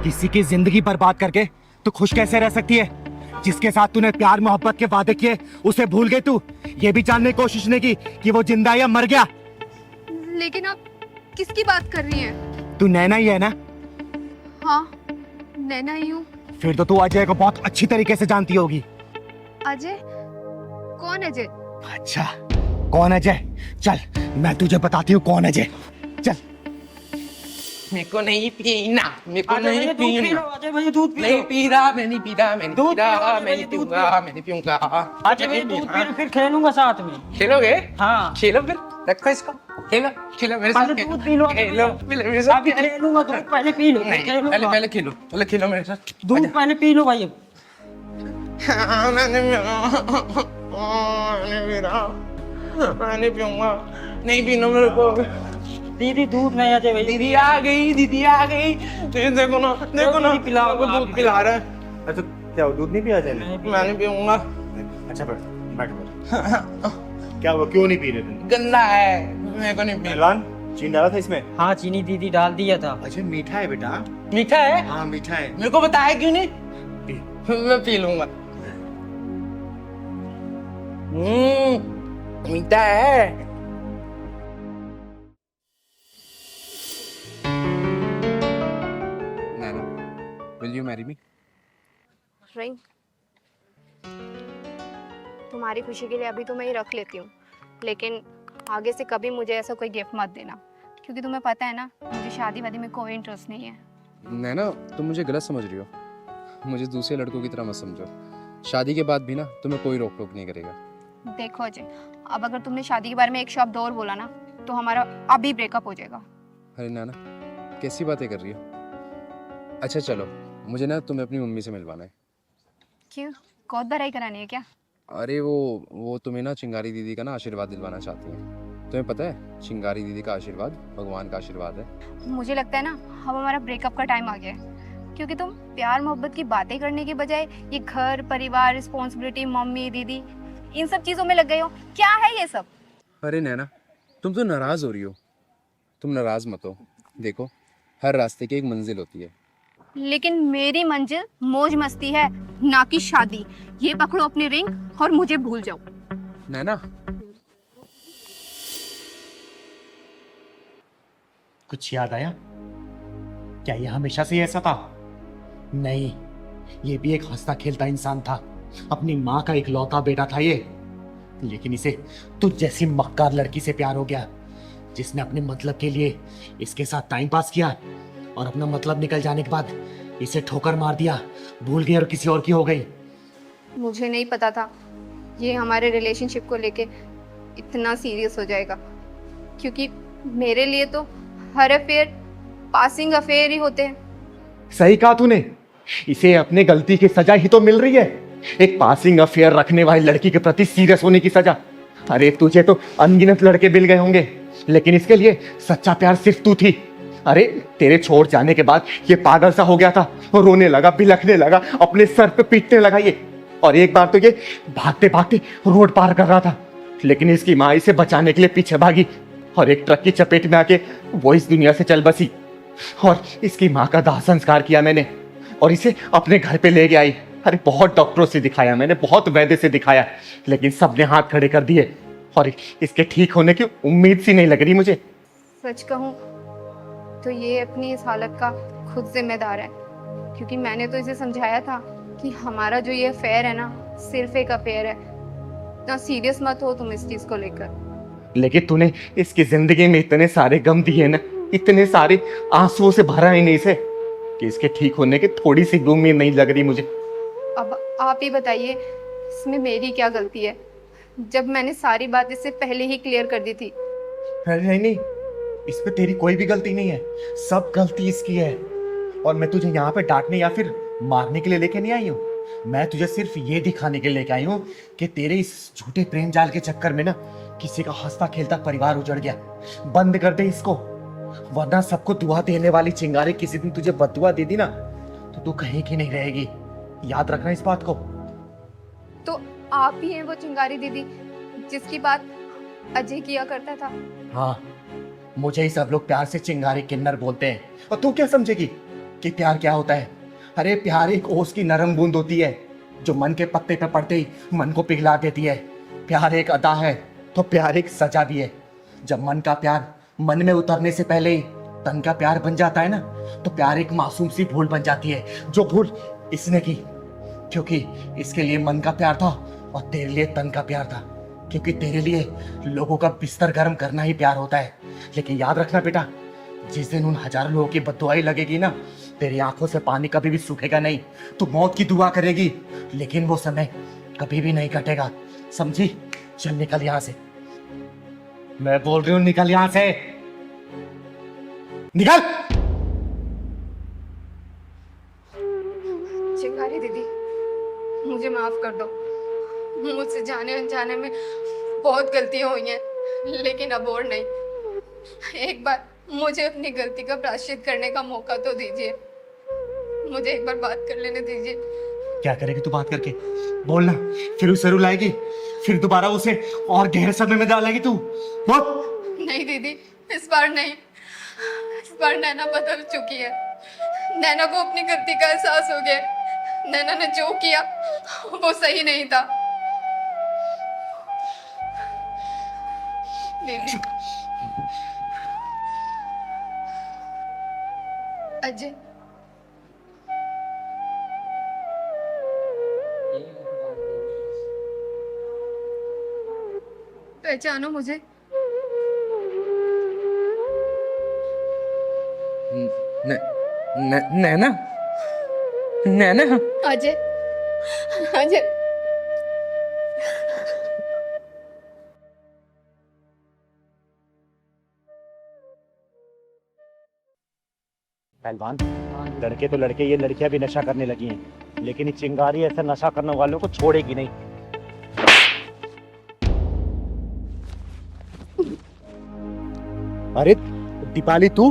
किसी की जिंदगी बर्बाद करके तू खुश कैसे रह सकती है? जिसके साथ तूने प्यार मोहब्बत के वादे किए उसे भूल गई तू। ये भी जानने की कोशिश नहीं की कि वो जिंदा है या मर गया। लेकिन आप किसकी बात कर रही हैं? तू नैना ही है ना? हाँ, नैना ही हूँ। फिर तो तू अजय को बहुत अच्छी तरीके से जानती होगी। अजय? कौन अजय? अच्छा, कौन अजय? चल मैं तुझे बताती हूँ कौन अजय। चल। मेरे को नहीं पीना, मेरे को अजय नहीं भैया दूध पी पीना। लो, अजय भैया दूध पी लो। नहीं पी रहा, मैं नहीं पी रहा, मैं नहीं दूध पी रहा, पी लो, मैं नहीं दूध पीऊंगा, मैं नहीं पीऊंगा। अजय भैया दूध पी लो, फिर खेलूंगा साथ में। खेलोगे? हाँ। खेलो फिर, रखो इसको। खेलो, खेलो मेरे साथ। पहले दूध पी लो। खेलो, मेरे साथ। अभी खेलूंगा, दूध पहले पी लो, नहीं, खेलूंगा। पहले खेलो, पहले खेलो मेरे साथ। दूध पहले पी लो भाई। मैंने पीऊंगा, नहीं पीना मेरे को। दीदी दूध नहीं, अजय भैया। दीदी आ गई, दीदी आ गई। देखो ना, देखो ना, दीदी पिलाओ, मेरे को दूध पिला रहा है। अच्छा क्या दूध नहीं पिया जाए? मैं नहीं पीऊंगा। अच्छा बैठ बैठ। क्या हुआ, क्यों नहीं पी रहे थे? गंदा है, मेरे को नहीं पीना। पहलवान, चीनी डाला था इसमें? हाँ, चीनी दीदी डाल दिया था। अच्छा मीठा है बेटा। मीठा है? हाँ मीठा है। मेरे को बताया क्यों नहीं? मैं पी लूंगा। मीठा है। Nana, will you marry me? Ring, तुम्हारी खुशी के लिए अभी तो मैं ये रख लेती हूँ, लेकिन आगे से कभी मुझे ऐसा कोई गिफ्ट मत देना, क्योंकि तुम्हें पता है ना मुझे शादी वादी में कोई इंटरेस्ट नहीं है। नैना, तुम मुझे गलत समझ रही हो। मुझे दूसरे लड़कों की तरह मत समझो। शादी के बाद भी ना तुम्हें कोई रोक टोक नहीं करेगा। देखो अजय, अब अगर तुमने शादी के बारे में एक शब्द और बोला ना तो हमारा अभी ब्रेकअप हो जाएगा। अरे नैना, कैसी बातें कर रही हो? अच्छा चलो, मुझे ना तुम्हें अपनी मम्मी से मिलवाना है। क्यों, कौत भराई करानी है क्या? अरे वो तुम्हें ना चिंगारी दीदी का ना आशीर्वाद दिलवाना चाहती हैं। तुम्हें पता है, चिंगारी दीदी का आशीर्वाद भगवान का आशीर्वाद है। मुझे लगता है ना अब हमारा ब्रेकअप का टाइम आ गया है, क्योंकि तुम प्यार मोहब्बत की बातें करने के बजाय ये घर परिवार रिस्पॉन्सिबिलिटी मम्मी दीदी इन सब चीजों में लग गए हो। क्या है ये सब? अरे नैना, तुम तो नाराज़ हो रही हो। तुम नाराज़ मत हो। देखो, हर रास्ते की एक मंजिल होती है। लेकिन मेरी मंजिल मौज मस्ती है, ना कि शादी। ये पकड़ो अपनी रिंग और मुझे भूल जाओ। नैना, कुछ याद आया? क्या ये हमेशा से ऐसा था? नहीं, ये भी एक हंसता खेलता इंसान था। अपनी माँ का इकलौता बेटा था ये। लेकिन इसे तुझ जैसी मक्कार लड़की से प्यार हो गया, जिसने अपने मतलब के लिए इसके साथ टाइम पास किया और अपना मतलब निकल जाने के बाद इसे ठोकर मार दिया, भूल गई और किसी और की हो गई। मुझे नहीं पता था ये हमारे रिलेशनशिप को लेके इतना सीरियस हो जाएगा, क्योंकि मेरे लिए तो हर अफेयर पासिंग अफेयर ही होते हैं। सही कहा तूने, इसे अपने गलती की सजा ही तो मिल रही है। एक पासिंग अफेयर रखने वाली लड़की के प्रति सीरियस होने की सजा। अरे तुझे तो अनगिनत लड़के मिल गए होंगे, लेकिन इसके लिए सच्चा प्यार सिर्फ तू थी। अरे तेरे छोड़ जाने के बाद ये पागल सा हो गया था, रोने लगा, बिलखने लगा, अपने सर पे पीटने लगा ये। और एक बार तो ये भागते भागते रोड पार कर रहा था, लेकिन इसकी माँ इसे बचाने के लिए पीछे भागी और एक ट्रक की चपेट में आके वो इस दुनिया से चल बसी। और इसकी माँ का दाह संस्कार किया मैंने और इसे अपने घर पे ले गया आई। अरे बहुत डॉक्टरों से दिखाया मैंने, बहुत वैद्य से दिखाया, लेकिन सबने हाथ खड़े कर दिए और इसके ठीक होने की उम्मीद सी नहीं लग रही मुझे। सच कहूँ तो ये अपनी इस हालत का खुद जिम्मेदार है, क्योंकि मैंने तो इसे समझाया था कि हमारा जो ये अफेयर है ना सिर्फ एक अफेयर है, ना सीरियस मत हो तुम इस चीज को लेकर। लेकिन तूने इसकी जिंदगी में इतने सारे गम दिए ना, इतने सारे आंसुओं से भरा ही नहीं इसे, कि इसके ठीक होने की थोड़ी सी उम्मीद नहीं लग रही मुझे। अब आप ही बताइए इसमें मेरी क्या गलती है, जब मैंने सारी बात इससे पहले ही क्लियर कर दी थी। नहीं नहीं, इसमें तेरी कोई भी गलती नहीं है, सब गलती इसकी है। और मैं तुझे यहाँ पे डांटने या फिर मारने के लिए लेके नहीं आई हूँ, मैं तुझे सिर्फ ये दिखाने के लिए लेके आई हूँ कि तेरे इस झूठे प्रेम जाल के चक्कर में ना किसी का हंसता खेलता परिवार उजड़ गया। बंद कर दे इसको, वरना सबको दुआ देने वाली चिंगारी किसी दिन तुझे बददुआ दे दी ना तो तू कहीं की नहीं रहेगी। याद रखना इस बात को। तो आप ही हैं वो चिंगारी दीदी जिसकी बात अजय किया करता था? हाँ, मुझे ही सब लोग प्यार से चिंगारी किन्नर बोलते हैं। और तू क्या समझेगी कि प्यार क्या होता है। अरे प्यार एक ओस की नरम बूंद होती है जो मन के पत्ते पे पड़ते ही मन को पिघला देती है। प्यार एक अदा है तो प्यार एक सजा भी है। जब मन का प्यार मन में उतरने से पहले ही तन का प्यार बन जाता है ना, तो प्यार एक मासूम सी भूल बन जाती है, जो भूल इसने की क्योंकि इसके लिए मन का प्यार था और तेरे लिए तन का प्यार था, क्योंकि तेरे लिए लोगों का बिस्तर गर्म करना ही प्यार होता है। लेकिन याद रखना बेटा, जिस दिन उन हजारों लोगों की बददुआई लगेगी ना, तेरी आंखों से पानी कभी भी सूखेगा नहीं। तू मौत की दुआ करेगी लेकिन वो समय कभी भी नहीं कटेगा, समझी? चल निकल यहां से, मैं बोल रही हूं निकल यहां से, निकल। चिंगारी दीदी, मुझे माफ कर दो। मुझसे जाने अनजाने में बहुत गलतियां हुई हैं, लेकिन अब और नहीं। एक बार मुझे अपनी गलती का प्रायश्चित करने का मौका तो दीजिए। मुझे एक बार बात कर लेने दीजिए। क्या करेगी तू बात करके? बोलना, फिर उसे रुलाएगी, फिर दोबारा उसे और गहरे सदमे में डालेगी तू? बोल। नहीं दीदी, इस बार नहीं। इस बार नैना बदल चुकी है। नैना को अपनी गलती का एहसास हो गया। नैना ने जो किया वो सही नहीं था। दीदी, अजय, पहचानो मुझे? नैना, नैना, अजय, अजय, पहलवान, लड़के तो लड़के, ये लड़कियां भी नशा करने लगी हैं, लेकिन ये चिंगारी ऐसे नशा करने वालों को छोड़ेगी नहीं। अरे दीपाली, तू?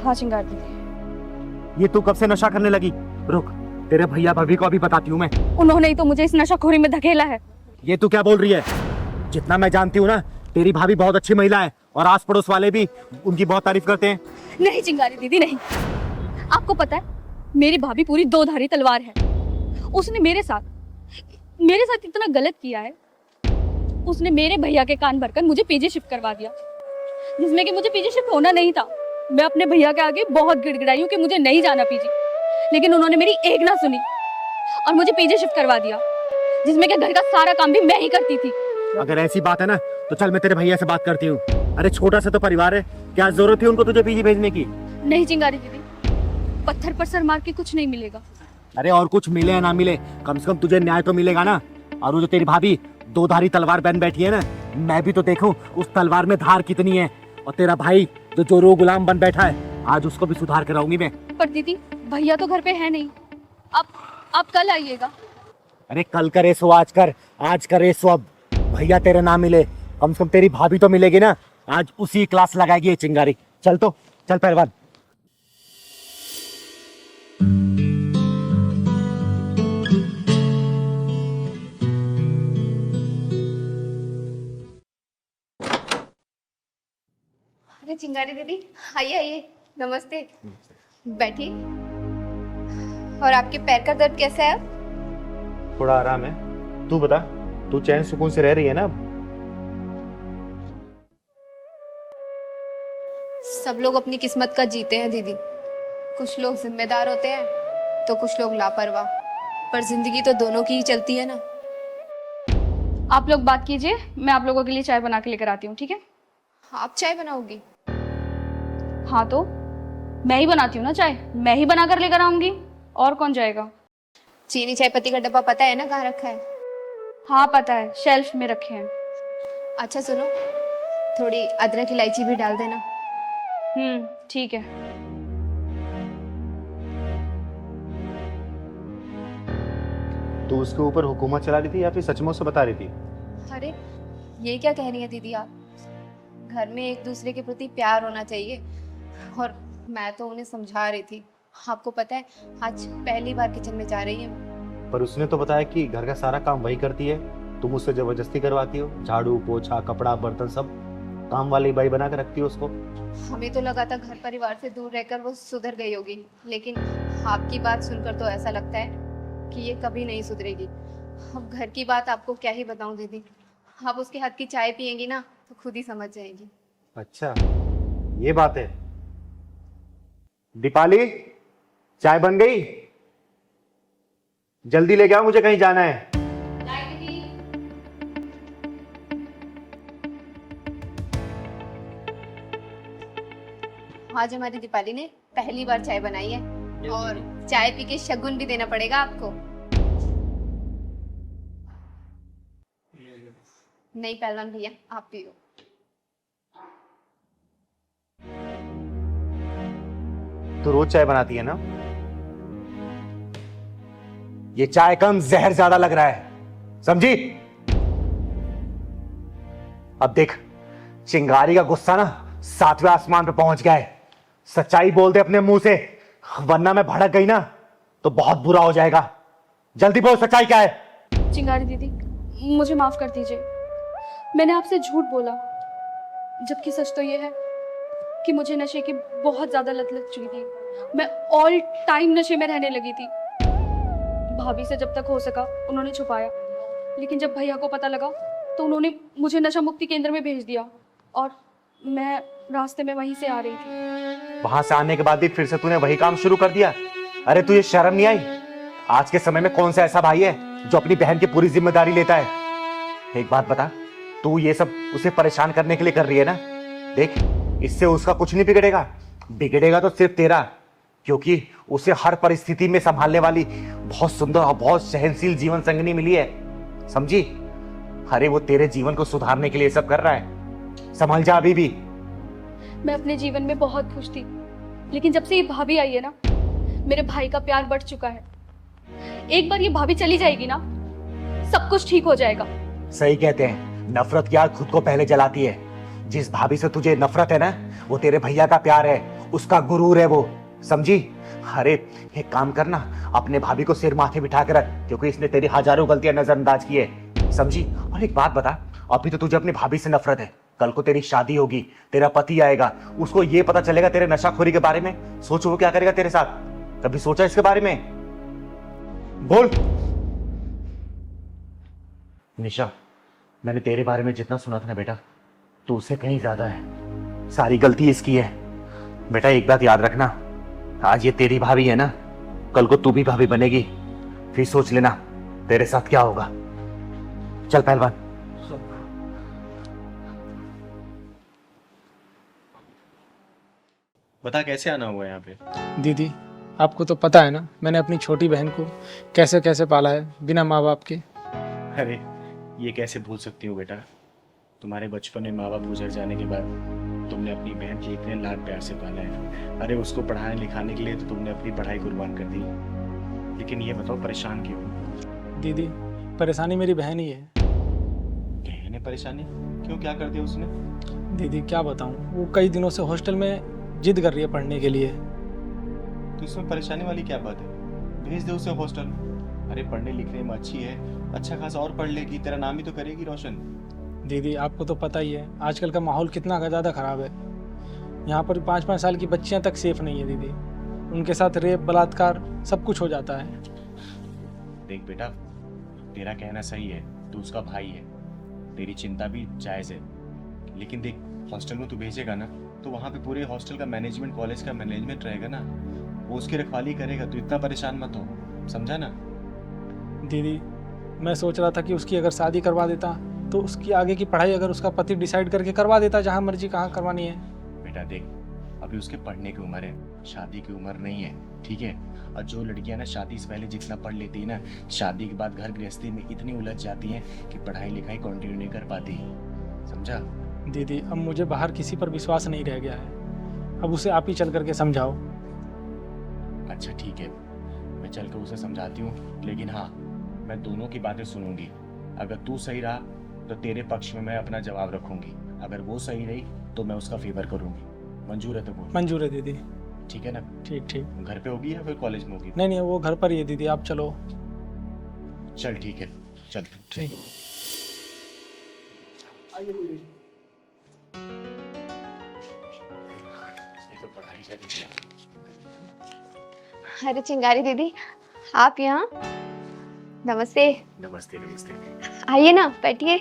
हाँ चिंगारी दीदी। ये तू कब से नशा करने लगी? रुक, तेरे भैया भाभी को अभी बताती हूँ मैं। उन्होंने ही तो मुझे इस नशाखोरी में धकेला है। ये तू क्या बोल रही है? जितना मैं जानती हूँ ना, तेरी भाभी बहुत अच्छी महिला है और आस पड़ोस वाले भी उनकी बहुत तारीफ करते हैं। नहीं चिंगारी दीदी, नहीं। आपको पता है, मेरी भाभी पूरी दो धारी तलवार है। उसने मेरे साथ इतना गलत किया है। उसने मेरे भैया के कान भरकर मुझे पीजी शिफ्ट करवा दिया, जिसमें कि मुझे पीजी शिफ्ट होना नहीं था। मैं अपने भैया के आगे बहुत गिड़गिड़ाई हूँ कि मुझे नहीं जाना पीजी, लेकिन उन्होंने मेरी एक ना सुनी और मुझे पीजी शिफ्ट करवा दिया, जिसमें कि घर का सारा काम भी मैं ही करती थी। अगर ऐसी बात है ना, तो चल मैं तेरे भैया से बात करती हूँ। अरे छोटा सा तो परिवार है, क्या जरूरत थी उनको तुझे पीजी भेजने की? नहीं चिंगारी दीदी, पत्थर पर सर मार के कुछ नहीं मिलेगा। अरे और कुछ मिले या ना मिले, कम से कम तुझे न्याय तो मिलेगा ना। और वो जो तेरी भाभी दो धारी तलवार बन बैठी है ना, मैं भी तो देखूं उस तलवार में धार कितनी है। और तेरा भाई जो चोरों गुलाम बन बैठा है, आज उसको भी सुधार कराऊंगी मैं। पर दीदी, भैया तो घर पे है नहीं। आप कल आइएगा। अरे कल करे सो आज कर, आज करे सो अब। भैया तेरे ना मिले, कम से कम तेरी भाभी तो मिलेगी ना। आज उसी क्लास लगाएगी ये चिंगारी। चल तो चल पहलवान। अरे चिंगारी दीदी, आइए आइए, नमस्ते। बैठिए। और आपके पैर का दर्द कैसा है अब? थोड़ा आराम है। तू बता, तू चैन सुकून से रह रही है ना? सब लोग अपनी किस्मत का जीते हैं दीदी। कुछ लोग जिम्मेदार होते हैं तो कुछ लोग लापरवाह, पर जिंदगी तो दोनों की ही चलती है ना। आप लोग बात कीजिए, मैं आप लोगों के लिए चाय बना के लेकर आती हूँ, ठीक है? आप चाय बनाओगी? हाँ तो मैं ही बनाती हूँ ना चाय, मैं ही बना कर लेकर आऊंगी, और कौन जाएगा? चीनी चाय पत्ती का डब्बा पता है ना कहाँ रखा है? हाँ पता है, शेल्फ में रखे हैं। अच्छा सुनो, थोड़ी अदरक इलायची भी डाल देना। ठीक है। तू उसके ऊपर हुकूमत चला रही थी या फिर सचमुच से बता रही थी? अरे ये क्या कह रही है दीदी आप? घर में एक दूसरे के प्रति प्यार होना चाहिए, और मैं तो उन्हें समझा रही थी। आपको पता है, आज पहली बार किचन में जा रही है। पर उसने तो बताया कि घर का सारा काम वही करती है, तुम उससे जबरदस्ती करवाती हो, झाड़ू पोछा कपड़ा बर्तन सब। काम वाली बाई बना के रखती हो उसको। हमें तो लगा था घर परिवार से दूर रहकर वो सुधर गई होगी, लेकिन आपकी बात सुनकर तो ऐसा लगता है कि ये कभी नहीं सुधरेगी। अब घर की बात आपको क्या ही बताऊं दीदी, आप उसके हाथ की चाय पियेंगी ना तो खुद ही समझ जाएंगी। अच्छा ये बात है। दीपाली, चाय बन गई? जल्दी ले आओ, मुझे कहीं जाना है। आज हमारी दीपाली ने पहली बार चाय बनाई है और चाय पी के शगुन भी देना पड़ेगा आपको। नहीं पहलवान भैया, आप पियो। तो रोज चाय बनाती है ना? ये चाय कम जहर ज्यादा लग रहा है, समझी? अब देख, चिंगारी का गुस्सा ना 7वें आसमान पे पहुंच गया है। सच्चाई बोल दे अपने मुंह से, वरना मैं भड़क गई ना तो बहुत बुरा हो जाएगा। जल्दी बोल, सच्चाई क्या है? चिंगारी दीदी, मुझे माफ कर दीजिए। मैंने आपसे झूठ बोला, जबकि सच तो ये है कि मुझे नशे की बहुत ज्यादा लत लग चुकी थी। मैं ऑल टाइम नशे में रहने लगी थी। भाभी से जब तक हो सका उन्होंने छुपाया, लेकिन जब भैया को पता लगा तो उन्होंने मुझे नशा मुक्ति केंद्र में भेज दिया और मैं रास्ते में वहीं से आ रही थी। वहां से आने के बाद भी फिर से तूने वही काम शुरू कर दिया? अरे तुझे शर्म नहीं आई? आज के समय में कौन सा ऐसा भाई है जो अपनी बहन की पूरी जिम्मेदारी लेता है? एक बात बता, तू ये सब उसे परेशान करने के लिए कर रही है ना? देख, इससे उसका कुछ नहीं बिगड़ेगा, बिगड़ेगा तो सिर्फ तेरा, क्योंकि उसे हर परिस्थिति में संभालने वाली बहुत सुंदर और बहुत सहनशील जीवन संगनी मिली है, समझी? अरे वो तेरे जीवन को सुधारने के लिए सब कर रहा है, संभल जा अभी भी। मैं अपने जीवन में बहुत खुश थी, लेकिन जब से ये भाभी आई है ना, मेरे भाई का प्यार बढ़ चुका है। एक बार ये भाभी चली जाएगी ना, सब कुछ ठीक हो जाएगा। सही कहते हैं, नफरत की आग खुद को पहले जलाती है। जिस भाभी से तुझे नफरत है ना, वो तेरे भैया का प्यार है, उसका गुरूर है वो, समझी? अरे एक काम करना, अपने भाभी को सिर माथे बिठा के रख, क्योंकि इसने तेरी हजारों गलतियां नजरअंदाज की है, समझी? और एक बात बता, अभी तो तुझे अपनी भाभी से नफरत है, कल को तेरी शादी होगी, तेरा पति आएगा, उसको ये पता चलेगा तेरे नशाखोरी के बारे में, सोचो वो क्या करेगा तेरे साथ? कभी सोचा इसके बारे में? बोल। निशा, मैंने तेरे बारे में जितना सुना था ना बेटा, तू उससे कहीं ज्यादा है। सारी गलती इसकी है। बेटा एक बात याद रखना, आज ये तेरी भाभी है ना, कल को तू भी भाभी बनेगी, फिर सोच लेना तेरे साथ क्या होगा। चल पहलवान। बता कैसे आना हुआ यहाँ पे? दीदी, आपको तो पता है ना, मैंने अपनी छोटी बहन को कैसे कैसे पाला है बिना माँ बाप के। अरे ये कैसे भूल सकती हूँ बेटा? तुम्हारे बचपन में माँ बाप गुजर जाने के बाद तुमने अपनी बहन के इतने लाड प्यार से पाला है। अरे उसको पढ़ाने लिखाने के लिए तो तुमने अपनी पढ़ाई कुर्बान कर दी। लेकिन ये बताओ परेशान क्यों? दीदी, परेशानी मेरी बहन ही है। बहन है परेशानी? क्यों, क्या कर दिया उसने? दीदी क्या बताऊँ, वो कई दिनों से हॉस्टल में जिद कर रही है पढ़ने के लिए। तो इसमें परेशानी वाली क्या बात है? भेज दे उसे हॉस्टल। अरे पढ़ने लिखने में अच्छी है, अच्छा खासा और पढ़ लेगी, तेरा नाम ही तो करेगी रोशन। दीदी आपको तो पता ही है आजकल का माहौल कितना ज़्यादा ख़राब है। यहाँ पर 5-5 साल की बच्चियाँ तक सेफ नहीं है दीदी, उनके साथ रेप बलात्कार सब कुछ हो जाता है। देख बेटा, तेरा कहना सही है, तू उसका भाई है, तेरी चिंता भी जायज़ है। लेकिन देख, हॉस्टल में तू भेजेगा ना, तो वहाँ पे पूरे हॉस्टल का मैनेजमेंट, कॉलेज का मैनेजमेंट रहेगा ना, वो उसकी रखवाली करेगा। तू इतना परेशान मत हो, समझा ना? दीदी मैं सोच रहा था कि उसकी अगर शादी करवा देता तो उसकी आगे की पढ़ाई अगर उसका पति डिसाइड करके करवा देता, जहाँ मर्जी कहाँ करवानी है। बेटा देख, अभी उसके पढ़ने की उम्र है, शादी की उम्र नहीं है, ठीक है? और जो लड़कियां ना शादी से पहले जितना पढ़ लेती है ना, शादी के बाद घर गृहस्थी में इतनी उलझ जाती हैं कि पढ़ाई लिखाई कंटिन्यू नहीं कर पाती, समझा? दीदी अब मुझे बाहर किसी पर विश्वास नहीं रह गया है, अब उसे आप ही चल करके समझाओ। अच्छा ठीक है, मैं चल कर उसे समझाती हूँ, लेकिन हाँ, मैं दोनों की बातें सुनूंगी। अगर तू सही रहा तो तेरे पक्ष में मैं अपना जवाब रखूंगी, अगर वो सही रही तो मैं उसका फेवर करूंगी। मंजूर है तो बोल। मंजूर है दीदी। ठीक है ना? ठीक ठीक। घर पे होगी या फिर कॉलेज में होगी? नहीं नहीं, वो घर पर ही है दीदी, आप चलो। चल ठीक है, चल। ठीक। अरे चिंगारी दीदी, आप यहाँ? नमस्ते। नमस्ते नमस्ते। आइए ना, बैठिए।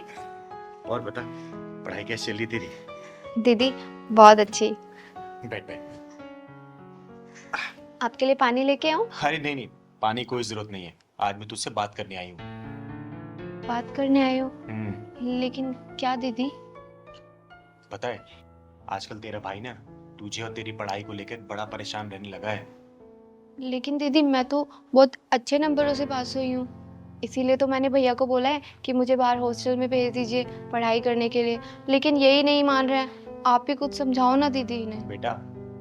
और बता, पढ़ाई कैसी चल रही तेरी? दीदी बहुत अच्छी। बैठ बैठ। आपके लिए पानी लेके आऊं? अरे नहीं नहीं, पानी कोई जरूरत नहीं है। आज मैं तुझसे बात करने आई हूँ। बात करने आए हो? लेकिन क्या दीदी? पता है, आजकल तेरा भाई ना तुझे और तेरी पढ़ाई को लेकर बड़ा परेशान रहने लगा है। लेकिन दीदी मैं तो बहुत अच्छे नंबरों से पास हुई हूँ, इसीलिए तो मैंने भैया को बोला है कि मुझे बाहर हॉस्टल में भेज दीजिए पढ़ाई करने के लिए, लेकिन यही नहीं मान रहे हैं। आप ही कुछ समझाओ ना दीदी इन्हें। बेटा,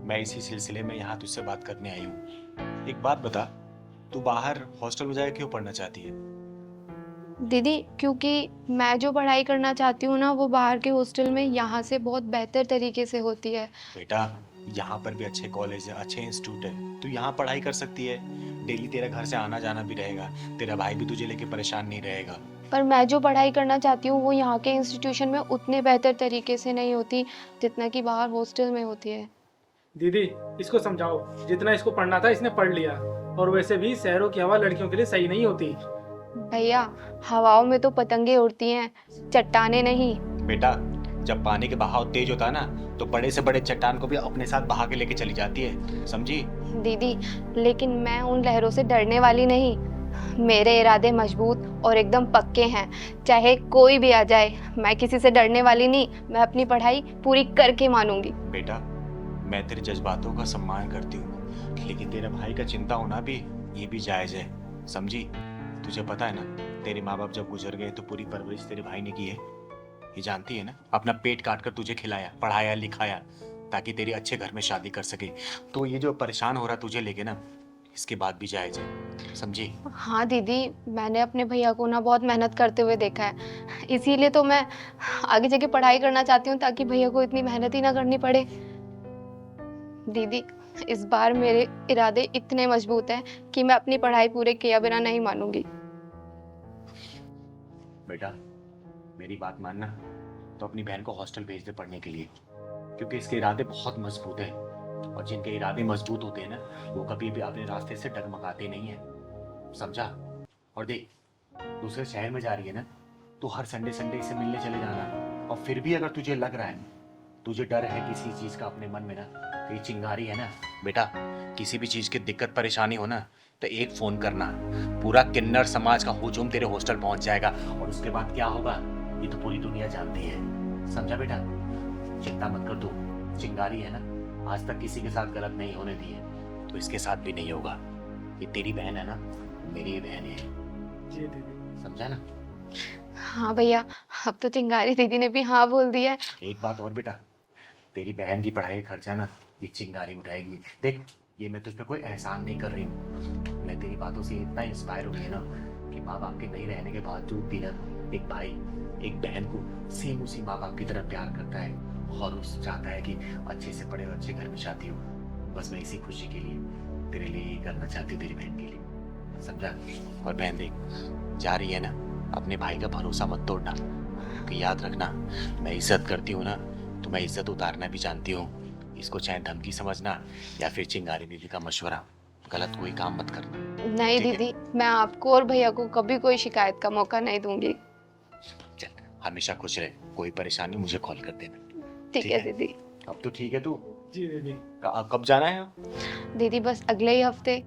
मैं इसी सिलसिले में यहाँ तुझसे बात करने आई हूँ। एक बात बता, तू बाहर हॉस्टल में जाकर क्यों पढ़ना चाहती है? दीदी क्योंकि मैं जो पढ़ाई करना चाहती हूँ ना, वो बाहर के हॉस्टल में यहाँ से बहुत बेहतर तरीके से होती है। बेटा, यहाँ पर भी अच्छे कॉलेज है, अच्छे इंस्टीट्यूट है, तू यहाँ पढ़ाई कर सकती है। डेली तेरा घर से आना जाना भी रहेगा, तेरा भाई भी तुझे लेके परेशान नहीं रहेगा। पर मैं जो पढ़ाई करना चाहती हूँ वो यहाँ के इंस्टीट्यूशन में उतने बेहतर तरीके से नहीं होती जितना कि बाहर हॉस्टल में होती है। दीदी इसको समझाओ, जितना इसको पढ़ना था इसने पढ़ लिया, और वैसे भी शहरों की हवा लड़कियों के लिए सही नहीं होती। भैया, हवाओं में तो पतंगे उड़ती हैं, चट्टाने नहीं। बेटा, जब पानी के बहाव तेज होता है ना, तो बड़े से बड़े चट्टान को भी अपने साथ बहा के लेके चली जाती है, समझी? दीदी लेकिन मैं उन लहरों से डरने वाली नहीं, मेरे इरादे मजबूत और एकदम पक्के हैं। चाहे कोई भी आ जाए, मैं किसी से डरने वाली नहीं, मैं अपनी पढ़ाई पूरी करके मानूंगी। बेटा, मैं तेरे जज्बातों का सम्मान करती हूँ, लेकिन तेरे भाई का चिंता होना भी ये भी जायज है, समझी? तुझे पता है ना, तेरे माँ बाप जब गुजर गए तो पूरी परवरिश तेरे भाई ने की है, ये जानती है ना? अपना पेट काट कर तुझे खिलाया, पढ़ाया, लिखाया, ताकि तेरी अच्छे घर में शादी कर सके। तो ये जो परेशान हो रहा तुझे लेके ना, इसके बाद भी जायज है, समझी? हाँ दीदी, मैंने अपने भैया को ना बहुत मेहनत करते हुए देखा है, इसीलिए तो मैं आगे जाके पढ़ाई करना चाहती हूँ ताकि भैया को इतनी मेहनत ही ना करनी पड़े। दीदी इस बार मेरे इरादे इतने मजबूत हैं कि मैं अपनी पढ़ाई पूरे किया बिना नहीं मानूंगी। बेटा, मेरी बात मानना, तो अपनी बहन को हॉस्टल भेज दे पढ़ने के लिए, क्योंकि इसके इरादे बहुत मजबूत हैं, और जिनके इरादे मजबूत होते हैं ना, वो कभी भी अपने रास्ते से डगमगाते नहीं है, समझा? और देख, दूसरे शहर में जा रही है ना, तो हर संडे संडे इसे मिलने चले जाना। और फिर भी अगर तुझे लग रहा है, तुझे डर है किसी चीज का अपने मन में ना, तो ये चिंगारी है ना बेटा, किसी भी चीज की दिक्कत परेशानी हो ना, तो एक फोन करना, पूरा किन्नर समाज का हुजूम तेरे हॉस्टल पहुंच जाएगा, और उसके बाद क्या होगा ये तो पूरी दुनिया जानती है, समझा बेटा? चिंता मत कर, तू चिंगारी है ना, आज तक किसी के साथ गलत नहीं होने दी है, तो इसके साथ भी नहीं होगा। ये तेरी बहन है ना, मेरी ये बहन है, जी दीदी। समझा ना? हाँ भैया, अब तो चिंगारी दीदी ने भी हाँ बोल दिया है। एक बात और बेटा, तेरी बहन की पढ़ाई का खर्चा ना ये चिंगारी उठाएगी। देख, ये मैं तुझ पे कोई एहसान नहीं कर रही हूँ, मैं तेरी बातों से इतना इंस्पायर हुई है ना कि माँ बाप के नहीं रहने के बावजूद भी ना एक भाई एक बहन को सेम उसी माँ बाप की तरह प्यार करता है, और उस चाहता है कि अच्छे से पढ़े और अच्छे घर में शादी हो। बस मैं इसी खुशी के लिए तेरे लिए ये करना चाहती हूँ, तेरी बहन के लिए, समझा? और बहन देख, जा रही है ना, अपने भाई का भरोसा मत तोड़ना, कि याद रखना, मैं इज्जत करती हूँ ना, तो मैं इज्जत उतारना भी जानती हूँ। इसको चाहे धमकी समझना या फिर चिंगारी दीदी का मशवरा, गलत कोई काम मत करना। नहीं ठीक है? दीदी, मैं आपको और भैया को कभी कोई शिकायत का मौका नहीं दूंगी। चल, हमेशा खुश रहे, कोई परेशानी मुझे कॉल कर देना। ठीक है दीदी। अब तो ठीक है तू? जी दीदी। कब जाना है? दीदी बस अगले ही हफ्ते।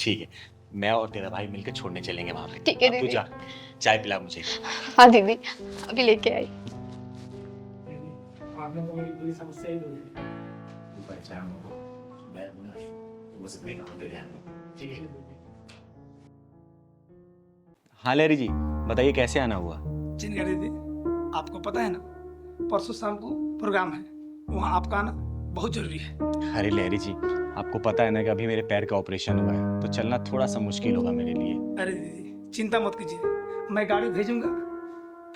ठीक है, मैं और तेरा भाई मिलकर छोड़ने चलेंगे वहां पे। ठीक है अब तू दीदी। जा, चाय पिला मुझे। हाँ दीदी, अभी लेके आई। आपने तो मेरी पूरी समस्या ही दूर की। तू पहचान हो, मैं हूं ना, मुझसे बेटा हो तेरे यहाँ, ठीक है? हाँ लहरी जी, बताइए कैसे आना हुआ? चिंगारी दीदी, आपको पता है ना, परसों शाम को प्रोग्राम है, वहाँ आपका आना बहुत जरूरी है। अरे लहरी जी, आपको पता है ना कि अभी मेरे पैर का ऑपरेशन हुआ है, तो चलना थोड़ा सा मुश्किल होगा मेरे लिए। अरे दीदी चिंता मत कीजिए, मैं गाड़ी भेजूंगा,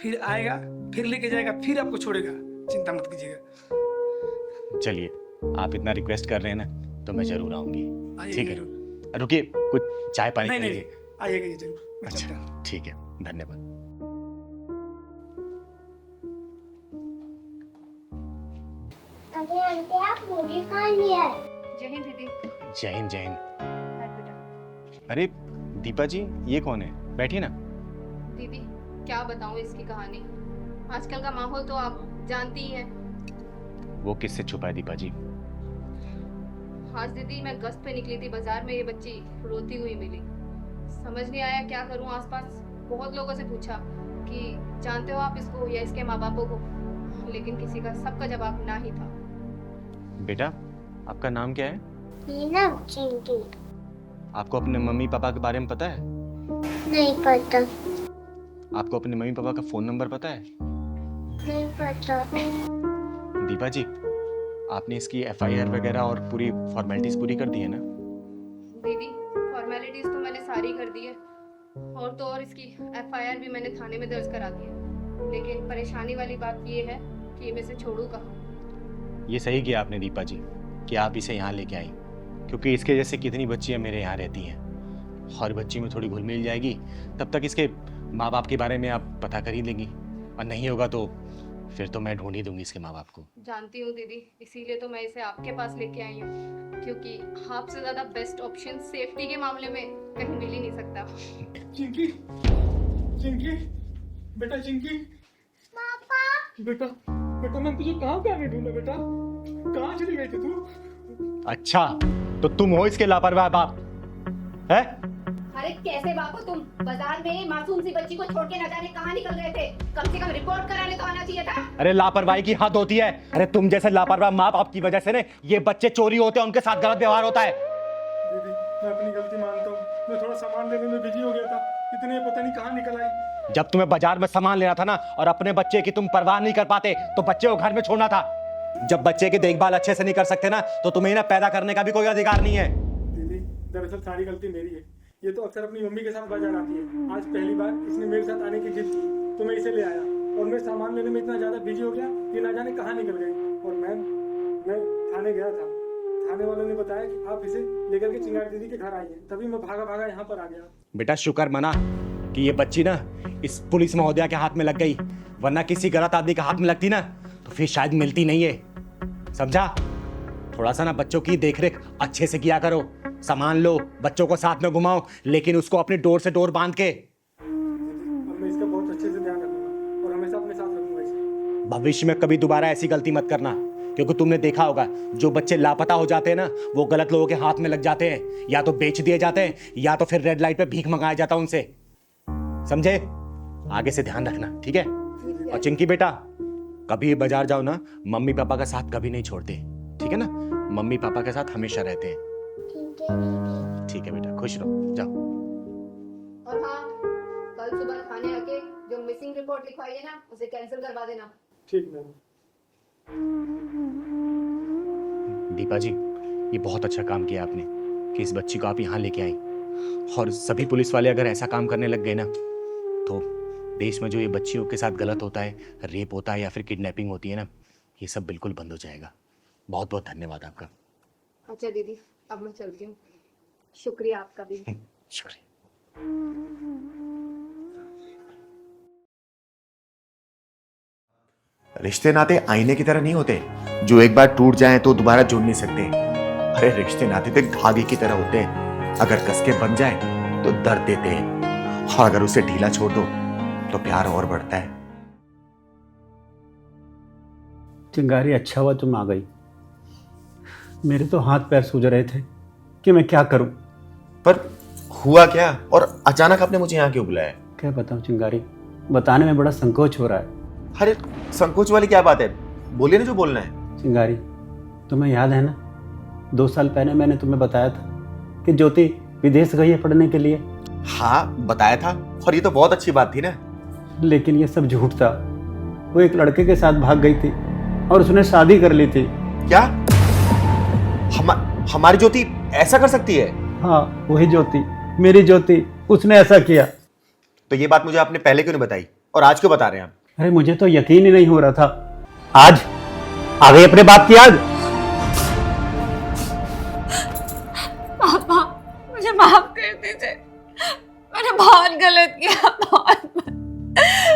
फिर आएगा, फिर लेके जाएगा, फिर आपको छोड़ेगा, चिंता मत कीजिएगा। चलिए, आप इतना रिक्वेस्ट कर रहे हैं ना, तो मैं जरूर आऊंगी। आइए ठीक है, जरूर। रुकिए, कुछ चाय पानी नहीं पीजिए। नहीं, आइएगा ये जरूर, मैं चलता अच्छा, हूँ। ठीक है, धन्यवाद। अभी आंटी आप मूवी जय हिंद दीदी। जैन जैन। बैठ बेटा। अरे दीपा जी, ये कौन है? बैठिए ना। दीदी क्या बताऊं इसकी कहानी। आजकल का माहौल तो आप जानती ही हैं। वो किससे छुपा है दीपा जी? आज दीदी मैं गश्त पे निकली थी बाजार में, ये बच्ची रोती हुई मिली। समझ नहीं आया क्या करूं। आसपास बहुत लोगों से पूछा कि जानते हो आप इसको या इसके माँ बापों को, लेकिन किसी का सबका जवाब ना ही था। बेटा, आपका नाम क्या है? चिंकी। आपको अपने मम्मी पापा के बारे में पता है? नहीं पता। आपको अपने मम्मी पापा का फोन नंबर पता है? नहीं पता। दीपा जी, आपने इसकी एफआईआर वगैरह और पूरी फॉर्मेलिटीज पूरी कर दी है ना? दीदी फॉर्मेलिटीज तो मैंने सारी कर दी है, और तो और इसकी एफआईआर भी मैंने थाने में दर्ज करा दी है। लेकिन परेशानी वाली बात ये है कि मैं इसे छोड़ूं कहाँ। ये सही किया आपने दीपा जी कि आप इसे यहाँ लेके आई, क्योंकि इसके जैसे कितनी बच्चियाँ मेरे यहाँ रहती हैं। हर बच्ची में थोड़ी घुल मिल जाएगी, तब तक इसके माँ बाप के बारे में आप पता कर ही लेंगी, और नहीं होगा तो फिर तो मैं ढूंढ ही दूंगी इसके माँ बाप को। जानती हूँ दीदी, इसीलिए तो मैं इसे आपके पास लेके आई हूँ, क्योंकि आपसे ज़्यादा बेस्ट ऑप्शन सेफ्टी के मामले में कहीं मिल ही नहीं सकता। चिंकी, चिंकी, बेटा चिंकी। बेटा, बेटा मैं तुझे कहाँ पे आने ढूंढा बेटा? कहाँ चली गई थी तू? अच्छा, तो तुम हो इसके लापरवाह बाप है? अरे कैसे बापू तुम बाजार में मासूम सी बच्ची को छोड़ के न जाने कहाँ निकल गए थे? कम से कम रिपोर्ट कराने तो आना चाहिए था। अरे लापरवाही की हद होती है। अरे तुम जैसे लापरवाह माँ बाप की वजह से ना ये बच्चे चोरी होते हैं, उनके साथ गलत व्यवहार होता है। दीदी मैं अपनी गलती मानता हूँ, मैं थोड़ा सामान लेने में बिजी हो गया था, इतने पता नहीं कहाँ निकल आई। जब तुम्हें बाजार में सामान लेना था ना और अपने बच्चे की तुम परवाह नहीं कर पाते तो बच्चे को घर में छोड़ना था। जब बच्चे की देखभाल अच्छे से नहीं कर सकते ना तो तुम्हें ना पैदा करने का भी कोई अधिकार नहीं है। दीदी दरअसल सारी गलती मेरी है। ये तो अक्सर अपनी मम्मी के साथ बाजार आती है। आज पहली बार इसने मेरे साथ आने की जिद की तो मैं इसे ले आया, और मैं सामान लेने में इतना ज्यादा बिजी हो गया कि ना जाने कहाँ निकल गई। और मैं थाने गया था, थाने वालों ने बताया कि आप इसे लेकर के चिंगारी दीदी के घर आई हैं, तभी मैं भागा भागा यहाँ पर आ गया। बेटा शुक्र मना कि ये बच्ची ना इस पुलिस महोदया के हाथ में लग गई, वरना किसी गलत आदमी के हाथ में लगती ना तो फिर शायद मिलती नहीं है। समझा? थोड़ा सा ना बच्चों की देखरेख अच्छे से किया करो, सामान लो, बच्चों को साथ में घुमाओ, लेकिन उसको अपनी डोर से डोर बांध के। अब मैं इसका बहुत अच्छे से ध्यान रखूंगा और हमेशा अपने साथ रखूंगा इसे। भविष्य में कभी दोबारा ऐसी गलती मत करना, क्योंकि तुमने देखा होगा जो बच्चे लापता हो जाते हैं ना वो गलत लोगों के हाथ में लग जाते हैं, या तो बेच दिए जाते हैं या तो फिर रेड लाइट पे भीख मंगाया जाता है उनसे। समझे? आगे से ध्यान रखना, ठीक है? और चिंकी बेटा, कभी भी बाजार जाओ ना मम्मी पापा का साथ कभी नहीं छोड़ते, ठीक है ना? मम्मी पापा के साथ हमेशा रहते हैं। ठीक है बेटा, खुश रहो, जाओ। और हाँ, कल सुबह थाने आके जो मिसिंग रिपोर्ट लिखवाई है ना उसे कैंसिल करवा देना। ठीक मैम। दीपा जी, ये बहुत अच्छा काम किया आपने कि इस बच्ची को आप यहाँ लेके आई, और सभी पुलिस वाले अगर ऐसा काम करने लग गए ना तो देश में जो ये बच्चियों के साथ गलत होता है, रेप होता है या फिर किडनैपिंग होती है ना, ये सब बिल्कुल बंद हो जाएगा। बहुत बहुत धन्यवाद आपका। अच्छा दीदी, अब मैं चलती हूँ। शुक्रिया आपका भी। शुक्रिया। रिश्ते नाते आईने की तरह नहीं होते जो एक बार टूट जाएं तो दोबारा जुड़ नहीं सकते। अरे रिश्ते नाते तो धागे की तरह होते हैं, अगर कसके बन जाए तो दर्द देते हैं, और अगर उसे ढीला छोड़ दो तो प्यार और बढ़ता है। चिंगारी अच्छा हुआ तुम आ गई, मेरे तो हाथ पैर सूज रहे थे कि मैं क्या करूं। पर हुआ क्या और अचानक आपने मुझे यहाँ क्यों बुलाया? क्या बताऊं चिंगारी, बताने में बड़ा संकोच हो रहा है। अरे संकोच वाली क्या बात है, बोलिए ना जो बोलना है। चिंगारी, तुम्हें याद है ना 2 साल पहले मैंने तुम्हें बताया था कि ज्योति विदेश गई है पढ़ने के लिए। हाँ बताया था, और ये तो बहुत अच्छी बात थी ना। लेकिन ये सब झूठ था। वो एक लड़के के साथ भाग गई थी और उसने शादी कर ली थी। क्या हमारी ज्योति ऐसा कर सकती है? हाँ वही ज्योति, मेरी ज्योति, उसने ऐसा किया। तो ये बात मुझे आपने पहले क्यों नहीं बताई, और आज क्यों बता रहे हैं आप? अरे मुझे तो यकीन ही नहीं हो रहा था। आज आ गई अपने बाप की याद। पापा मुझे माफ कर दीजिए, मैंने बहुत गलत किया,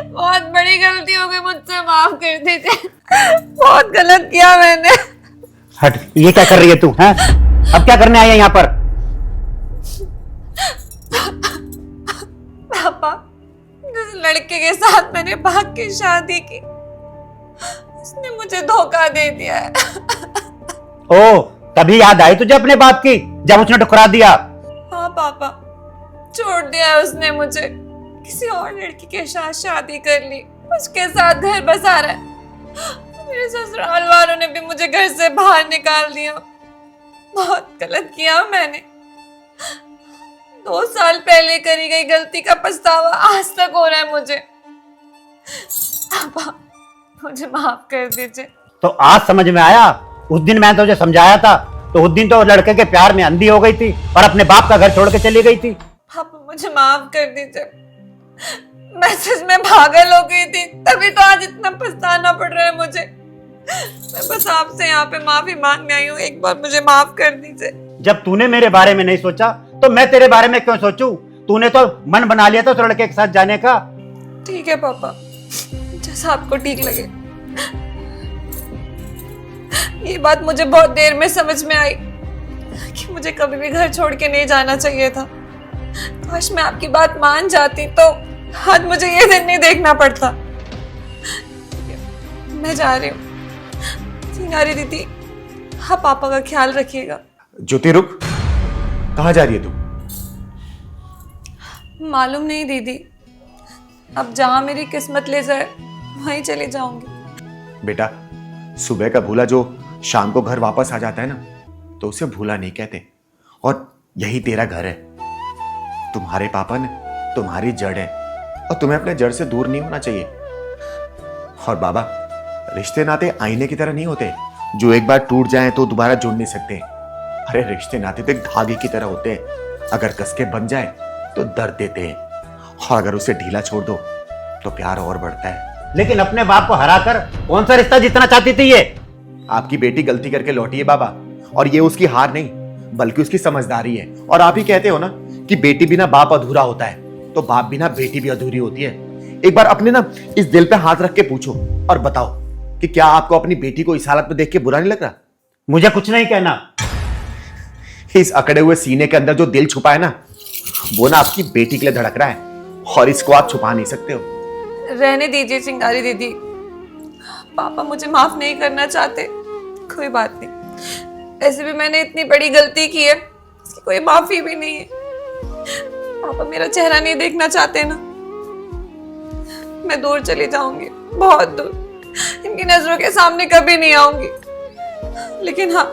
बहुत बड़ी गलती हो गई मुझसे, माफ कर दीजिए, बहुत गलत किया मैंने। हट, ये क्या कर रही है तू? हैं? अब क्या करने आई है यहाँ पर? पापा, जिस लड़के के साथ मैंने भाग के शादी की, उसने मुझे धोखा दे दिया है। ओ, तभी याद आई तुझे अपने बाप की, जब उसने ठुकरा दिया। हाँ पापा, छोड़ दिया उसने मुझे, किसी और लड़की के साथ शादी कर ली, उसके साथ घर बसा रहा है। मेरे ससुराल वालों ने भी मुझे घर से बाहर निकाल दिया। बहुत गलत किया मैंने। 2 साल पहले करी गई गलती का पछतावा आज तक हो रहा है मुझे। पापा, मुझे माफ कर दीजिए। तो आज समझ में आया? उस दिन मैंने तुझे समझाया था, तो उस दिन तो लड़के के प्यार में अंधी हो गई थी और अपने बाप का घर छोड़ के चली गई थी। पापा, मुझे माफ कर दीजिए। मैं सच में पागल हो गई थी, तभी तो आज इतना पछताना पड़ रहा है मुझे। मैं बस आपसे यहाँ पे माफी मांगने आई हूँ, एक बार मुझे माफ कर दीजिए। जब तूने मेरे बारे में नहीं सोचा तो मैं तेरे बारे में क्यों सोचूं? तूने तो मन बना लिया था उस लड़के के साथ जाने का। ठीक है पापा, जैसा आपको ठीक लगे। ये बात मुझे बहुत देर में समझ में आई कि मुझे कभी भी घर छोड़ के नहीं जाना चाहिए था। काश मैं आपकी बात मान जाती तो आज मुझे ये दिन नहीं देखना पड़ता। मैं जा रही हूँ। सिंगारी दीदी, हाँ, पापा का ख्याल रखिएगा। ज्योति रुक, कहाँ जा रही है तू? मालूम नहीं दीदी, अब जहां मेरी किस्मत ले जाए वहीं चली जाऊंगी। बेटा, सुबह का भूला जो शाम को घर वापस आ जाता है ना, तो उसे भूला नहीं कहते। और यही तेरा घर है। तुम्हारे पापा ने तुम्हारी जड़ है और तुम्हें अपने जड़ से दूर नहीं होना चाहिए। और बाबा, रिश्ते नाते आईने की तरह नहीं होते जो एक बार टूट जाएं तो दोबारा जुड़ नहीं सकते। अरे रिश्ते नाते तो एक धागे की तरह होते हैं, अगर कसके बन जाए तो दर्द देते हैं, और अगर उसे ढीला छोड़ दो तो प्यार और बढ़ता है। लेकिन अपने बाप को हराकर कौन सा रिश्ता जीतना चाहती थी ये? आपकी बेटी गलती करके लौटी है बाबा, और ये उसकी हार नहीं बल्कि उसकी समझदारी है। और आप ही कहते हो ना कि बेटी बिना बाप अधूरा होता है, तो बाप बिना बेटी भी अधूरी होती है। एक बार अपने ना इस दिल पे हाथ रख के पूछो और बताओ कि क्या आपको अपनी बेटी को इस हालत में देख के बुरा नहीं लग रहा? मुझे कुछ नहीं कहना। इस अकड़े हुए सीने के अंदर जो दिल छुपा है ना, वो ना आपकी बेटी के लिए धड़क रहा है, और इसको आप छुपा नहीं सकते हो। रहने दीजिए सिंगारी दीदी, पापा मुझे माफ नहीं करना चाहते, कोई बात नहीं। ऐसे भी मैंने इतनी बड़ी गलती की है, इसकी कोई माफी भी नहीं है। पापा मेरा चेहरा नहीं देखना चाहते ना, मैं दूर चली जाऊंगी, बहुत दूर, इनकी नजरों के सामने कभी नहीं आऊंगी। लेकिन हाँ,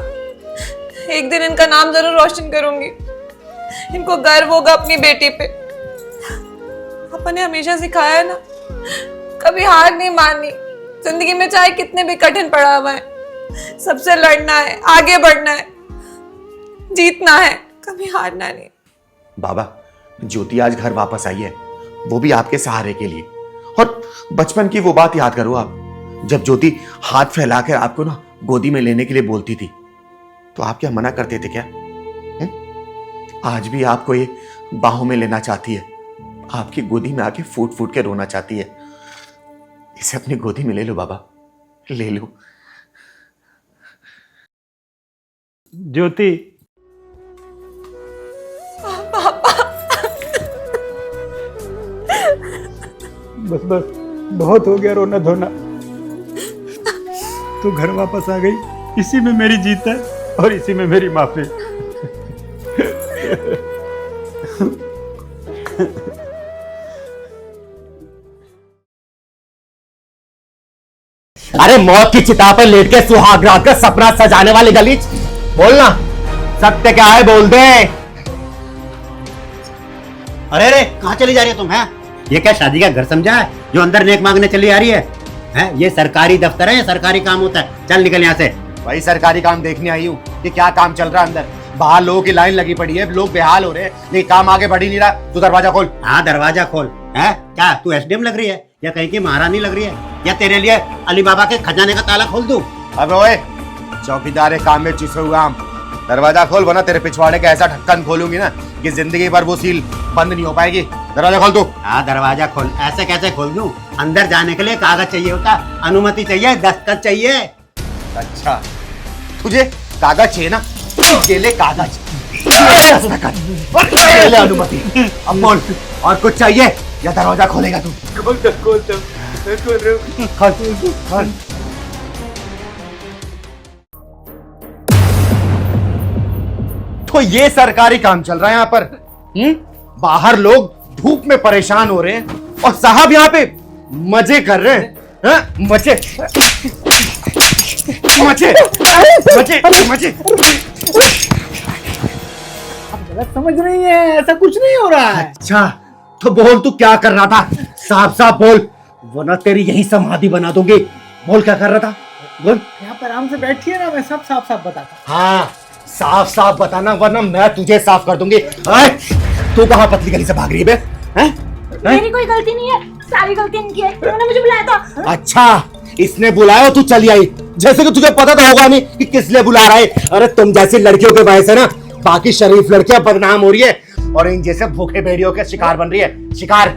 एक दिन इनका नाम जरूर रोशन करूंगी। इनको गर्व होगा अपनी बेटी पे। पापा ने हमेशा सिखाया है ना, कभी हार नहीं माननी। जिंदगी में चाहे कितने भी कठिन पड़ा हुआ है, सबसे लड़ना है, आगे बढ़ना है, जीतना है, कभी हारना नहीं। बाबा, ज्योति आज घर वापस आई है, वो भी आपके सहारे के लिए। और बचपन की वो बात याद करो आप, जब ज्योति हाथ फैलाकर आपको ना गोदी में लेने के लिए बोलती थी, तो आप क्या मना करते थे क्या? आज भी आपको ये बाहों में लेना चाहती है, आपकी गोदी में आके फूट फूट के रोना चाहती है। इसे अपनी गोदी में ले लो बाबा, ले लो। ज्योति, बस बस, बहुत हो गया रोना धोना। तू घर वापस आ गई, इसी में मेरी जीत है और इसी में मेरी माफी। अरे मौत की चिता पर लेट के सुहाग रात का सपना सजाने वाले गलीच, बोलना सत्य क्या है, बोल दे। अरे अरे, कहाँ चली जा रही है तुम? हैं? ये क्या शादी का घर समझा है जो अंदर नेक मांगने चली आ रही है? हैं? ये सरकारी दफ्तर है, सरकारी काम होता है। चल निकल यहाँ से। वही सरकारी काम देखने आई हूँ कि क्या काम चल रहा है अंदर। बाहर लोगों की लाइन लगी पड़ी है, लोग बेहाल हो रहे हैं, लेकिन काम आगे बढ़ ही नहीं रहा। तू दरवाजा खोल। हाँ, दरवाजा खोल। है क्या तू एसडीएम लग रही है या कहीं की महारानी लग रही है, या तेरे लिए अली बाबा के खजाने का ताला खोल दूं? अब ओए, चौकीदार काम में चिसे हुआ आम, दरवाजा खोल, वरना तेरे पिछवाड़े का ऐसा ढक्कन खोलूंगी ना कि जिंदगी भर वो सील बंद नहीं हो पाएगी। दरवाजा खोल तू। हाँ, दरवाजा खोल। ऐसे कैसे खोल दूं? अंदर जाने के लिए कागज चाहिए होता, अनुमति चाहिए, दस्तखत चाहिए। अच्छा, तुझे कागज चाहिए ना, ये ले कागज, ये दस्तखत, ये ले अनुमति। अब बोल, और कुछ चाहिए या दरवाजा खोलेगा तू? खोल। तो ये सरकारी काम चल रहा है यहाँ पर। बाहर लोग धूप में परेशान हो रहे हैं और साहब यहाँ पे मजे कर रहे हैं। हाँ? मजे। गलत समझ रही है, ऐसा कुछ नहीं हो रहा है। अच्छा तो बोल तू क्या कर रहा था, साफ साफ बोल, वरना तेरी यही समाधि बना दूंगी। बोल क्या कर रहा था, बोल। यहाँ पर आराम से बैठिए ना, मैं सब साफ साफ बताता हूँ। हाँ साफ साफ बताना, वरना मैं तुझे साफ कर दूंगी। तू कहाँ पतली गली से भाग रही है बे? मेरी कोई गलती नहीं है, सारी गलती इनकी है, इन्होंने मुझे बुलाया था। अच्छा इसने बुलाया, तू चली आई, जैसे कि तुझे पता तो होगा नहीं कि किस लिए बुला रहा है। अरे तुम जैसी लड़कियों के वजह से ना बाकी शरीफ लड़कियां बदनाम हो रही है और इन जैसे भूखे भेड़ियों के शिकार बन रही है। शिकार।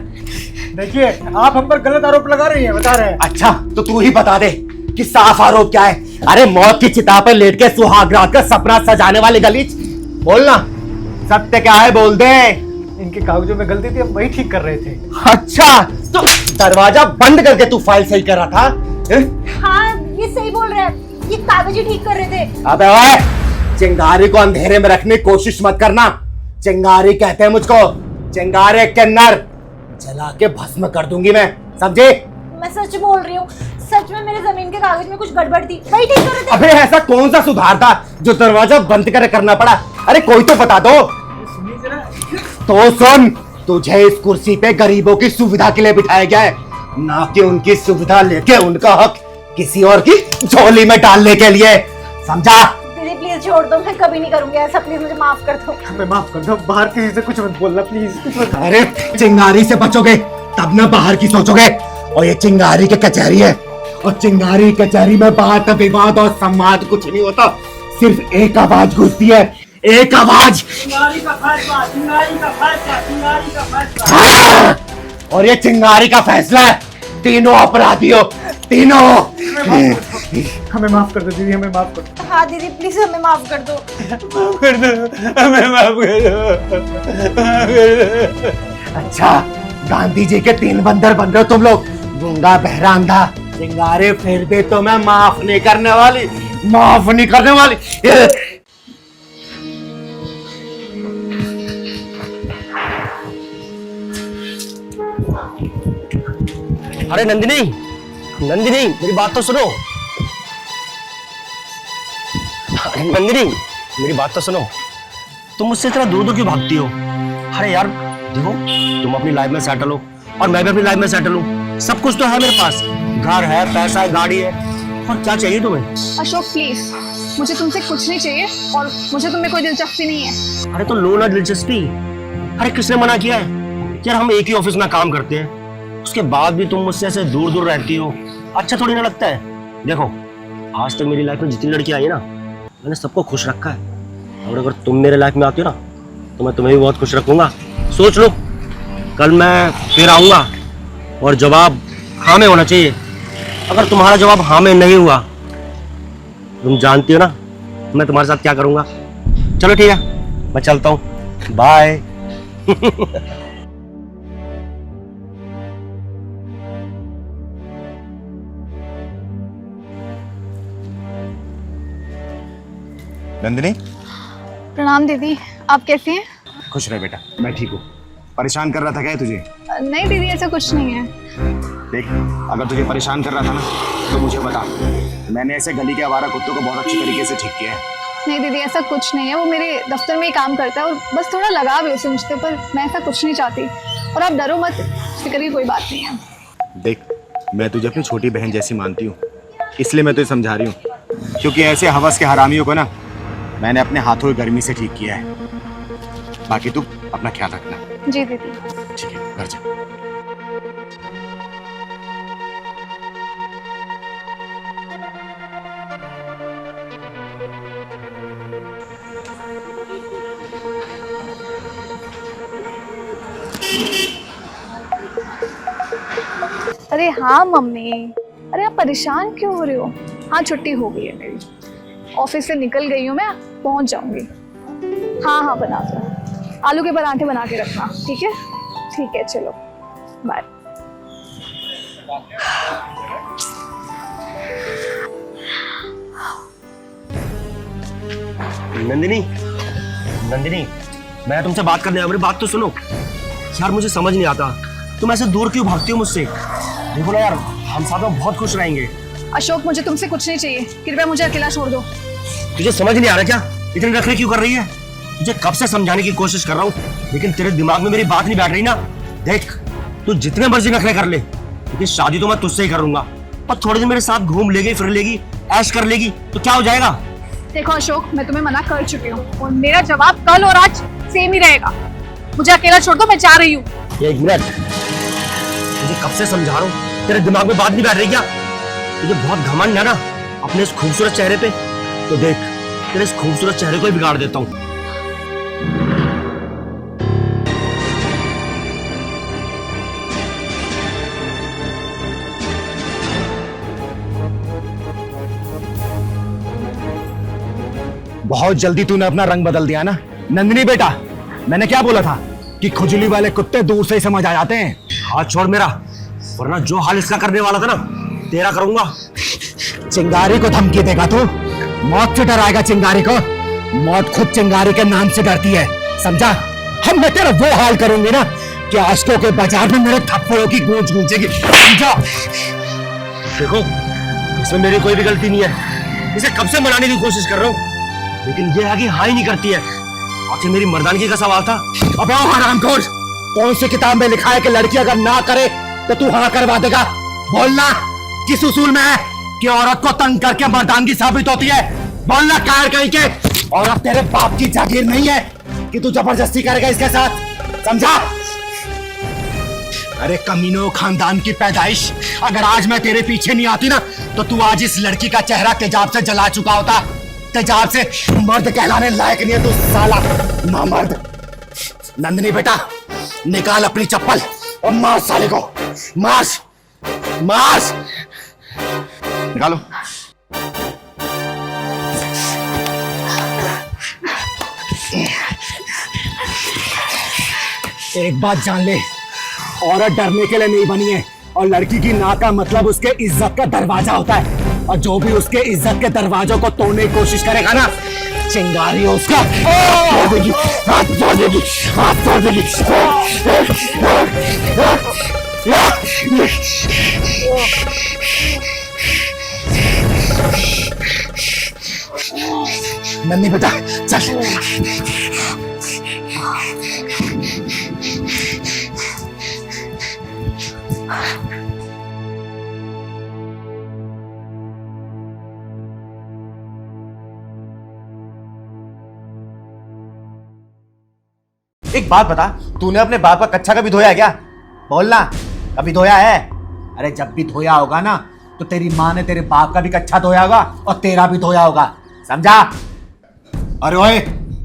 देखिए आप हम पर गलत आरोप लगा रही हैं, बता रहे हैं। अच्छा तो तू ही बता दे कि साफ आरोप क्या है। अरे मौत की चिता पर लेट के सुहाग रात का सपना सजाने वाले गलीच, बोलना सत्य क्या है, बोल दे। इनके कागजों में गलती थी, हम वही ठीक कर रहे थे। अच्छा तो दरवाजा बंद करके तू फाइल सही कर रहा था? हाँ ये सही बोल रहे हैं, ये कागज ही ठीक कर रहे थे। अबे ओए, चिंगारी को अंधेरे में रखने की कोशिश मत करना। चिंगारी कहते हैं मुझको, चिंगारे के नर जला के भस्म कर दूंगी मैं, समझे? मैं सच बोल रही हूँ, सच में मेरे जमीन के कागज में कुछ गड़बड़ थी, वही ठीक कर रहे थे। अबे ऐसा कौन सा सुधार था जो दरवाजा बंद कर करना पड़ा? अरे कोई तो बता दो। तो सुन, तुझे इस कुर्सी पे गरीबों की सुविधा के लिए बिठाया गया है, ना कि उनकी सुविधा लेके उनका हक किसी और की झोली में डालने के लिए, समझा? दीदी प्लीज छोड़ दो, मैं कभी नहीं करूंगी ऐसा, प्लीज मुझे माफ कर दो। हमें माफ कर दो, बाहर किसी से कुछ मत बोलना प्लीज, कुछ मत। अरे चिंगारी से बचोगे तब ना बाहर की सोचोगे। और ये चिंगारी की कचहरी है, और चिंगारी कचहरी में बात विवाद और संवाद कुछ नहीं होता, सिर्फ एक आवाज घुसती है, एक आवाज। चिंगारी का फैसला, चिंगारी का फैसला, चिंगारी का फैसला। और ये चिंगारी का फैसला है, तीनों अपराधियों, तीनों। हमें माफ कर दो दीदी, हमें माफ कर दो। हाँ दीदी प्लीज हमें माफ कर दो। माफ कर दो, हमें माफ कर दो। अच्छा गांधी जी के 3 बंदर बन रहे हो तुम लोग, गूंगा बहरा अंधा। चिंगारे फिर भी तो मैं माफ नहीं करने वाली, माफ नहीं करने वाली। अरे नंदिनी, नंदिनी मेरी बात तो सुनो। नंदिनी मेरी बात तो सुनो, तुम मुझसे इतना दूर दूर क्यों भागती हो? अरे यार देखो, तुम अपनी लाइफ में सेटल हो और मैं भी अपनी लाइफ में सेटल हूँ, सब कुछ तो है मेरे पास, घर है, पैसा है, गाड़ी है, और क्या चाहिए तुम्हें? अशोक प्लीज, मुझे तुमसे कुछ नहीं चाहिए और मुझे तुम्हें कोई दिलचस्पी नहीं है। अरे तो लो ना दिलचस्पी। अरे किसने मना किया है यार, हम एक ही ऑफिस में काम करते हैं, उसके बाद भी तुम मुझसे ऐसे दूर दूर रहती हो, अच्छा थोड़ी ना लगता है? देखो आज तक मेरी लाइफ में जितनी लड़की आई है ना, मैंने सबको खुश रखा है, और अगर तुम मेरे लाइफ में आती हो ना तो मैं तुम्हें भी बहुत खुश रखूंगा। सोच लो, कल मैं फिर आऊंगा और जवाब हाँ में होना चाहिए। अगर तुम्हारा जवाब हाँ में नहीं हुआ, तुम जानती हो ना मैं तुम्हारे साथ क्या करूंगा। चलो ठीक है, मैं चलता हूँ, बाय। नंदिनी, प्रणाम दीदी, आप कैसी हैं? खुश रह बेटा, मैं ठीक हूँ। परेशान कर रहा था क्या तुझे? नहीं दीदी, ऐसा कुछ नहीं है। देख, अगर तुझे परेशान कर रहा था ना तो मुझे बता, मैंने ऐसे गली के आवारा कुत्तों को बहुत अच्छी तरीके से ठीक किया है। नहीं दीदी, ऐसा कुछ नहीं है, वो मेरे दफ्तर में ही काम करता है और बस थोड़ा लगाव है उसे मुझसे, पर मैं ऐसा कुछ नहीं चाहती। और आप डरो मत, फिक्र की कोई बात नहीं है। देख, मैं तुझे अपनी छोटी बहन जैसी मानती हूँ, इसलिए मैं तुझे समझा रही हूँ, क्योंकि ऐसे हवस के हरामियों को ना मैंने अपने हाथों की गर्मी से ठीक किया है। बाकी तू अपना ख्याल रखना। जी दीदी। ठीक है, घर जा। अरे हाँ मम्मी, अरे आप परेशान क्यों हो रहे हो? हाँ छुट्टी हो गई है मेरी, ऑफिस से निकल गई हूँ, मैं पहुंच जाऊंगी। हाँ हाँ बना दो, आलू के पराठे बना के रखना, ठीक है? ठीक है, चलो बाय। नंदिनी, नंदिनी, मैं तुमसे बात करने आया, मेरी बात तो सुनो यार। मुझे समझ नहीं आता तुम ऐसे दूर क्यों भागती हो मुझसे। देखो ना यार, हम साथ में बहुत खुश रहेंगे। अशोक, मुझे तुमसे कुछ नहीं चाहिए, कृपया मुझे अकेला छोड़ दो। तुझे समझ नहीं आ रहा क्या? इतने नखरे क्यों कर रही है? तुझे कब से समझाने की कोशिश कर रहा हूँ, लेकिन तेरे दिमाग में मेरी बात नहीं बैठ रही ना। देख, तू जितने मर्जी नखरे कर ले, लेकिन शादी तो मैं तुझसे ही करूंगा। पर थोड़े दिन मेरे साथ घूम लेगी, फिर लेगी, ऐश कर लेगी, तो क्या हो जाएगा? देखो अशोक, मैं तुम्हें मना कर चुकी हूँ और मेरा जवाब कल और आज सेम ही रहेगा। मुझे अकेला छोड़ दो, मैं जा रही हूँ। एक मिनट, मुझे कब से समझा रहा हूँ, तेरे दिमाग में बात नहीं बैठ रही क्या? तुझे बहुत घमंड है ना अपने इस खूबसूरत चेहरे पे। तो देख, तेरे इस खूबसूरत चेहरे को ही बिगाड़ देता हूँ। बहुत जल्दी तूने अपना रंग बदल दिया ना नंदिनी बेटा। मैंने क्या बोला था कि खुजली वाले कुत्ते दूर से ही समझ आ जाते हैं। हाथ छोड़ मेरा, वरना जो हाल इसका करने वाला था ना, तेरा करूंगा। चिंगारी को धमकी देगा तू? मौत से डराएगा चिंगारी को? मौत खुद चिंगारी के नाम से डरती है, समझा? हम मैं तेरा वो हाल करूंगी ना कि आशिकों के बाजार में मेरे थप्पड़ों की गूंज गूंजेगी, समझा? देखो, इसमें मेरी कोई भी गलती नहीं है। इसे कब से मनाने की कोशिश कर रहा हूँ, लेकिन ये आगे हाँ ही नहीं करती है। आखिर मेरी मर्दानगी का सवाल था। अबे ओ हरामखोर, कौन सी किताब में लिखा है कि लड़की अगर ना करे तो तू हाँ करवा देगा? बोलना, किस उसूल में है कि औरत को तंग करके मर्दानगी साबित होती है? बोलना कायर कहीं के। औरत तेरे बाप की जागीर नहीं है कि तू जबरदस्ती करेगा इसके साथ, समझा? अरे कमीनों, खानदान की पैदाइश, अगर आज मैं तेरे पीछे नहीं आती ना तो तू आज इस लड़की का चेहरा तेजाब से जला चुका होता। तेजाब से मर्द कहलाने लायक नहीं है तू साला नामर्द। नंदिनी बेटा, निकाल अपनी चप्पल और मार साले को, मार मार। निकालो। एक बात जान ले, औरत डरने के लिए नहीं बनी है और लड़की की नाक का मतलब उसके इज्जत का दरवाजा होता है, और जो भी उसके इज्जत के दरवाजों को तोड़ने की कोशिश करेगा ना, चिंगारी उसका तोड़ देगी, हाथ तोड़ देगी, हाथ तोड़ देगी। नन्ही बेटा चल। एक बात बता, तूने अपने बाप का कच्चा कभी धोया क्या? बोलना, कभी धोया है? अरे जब भी धोया होगा ना तो तेरी माँ ने तेरे बाप का भी कच्चा धोया होगा और तेरा भी धोया होगा, समझा? अरे ओए,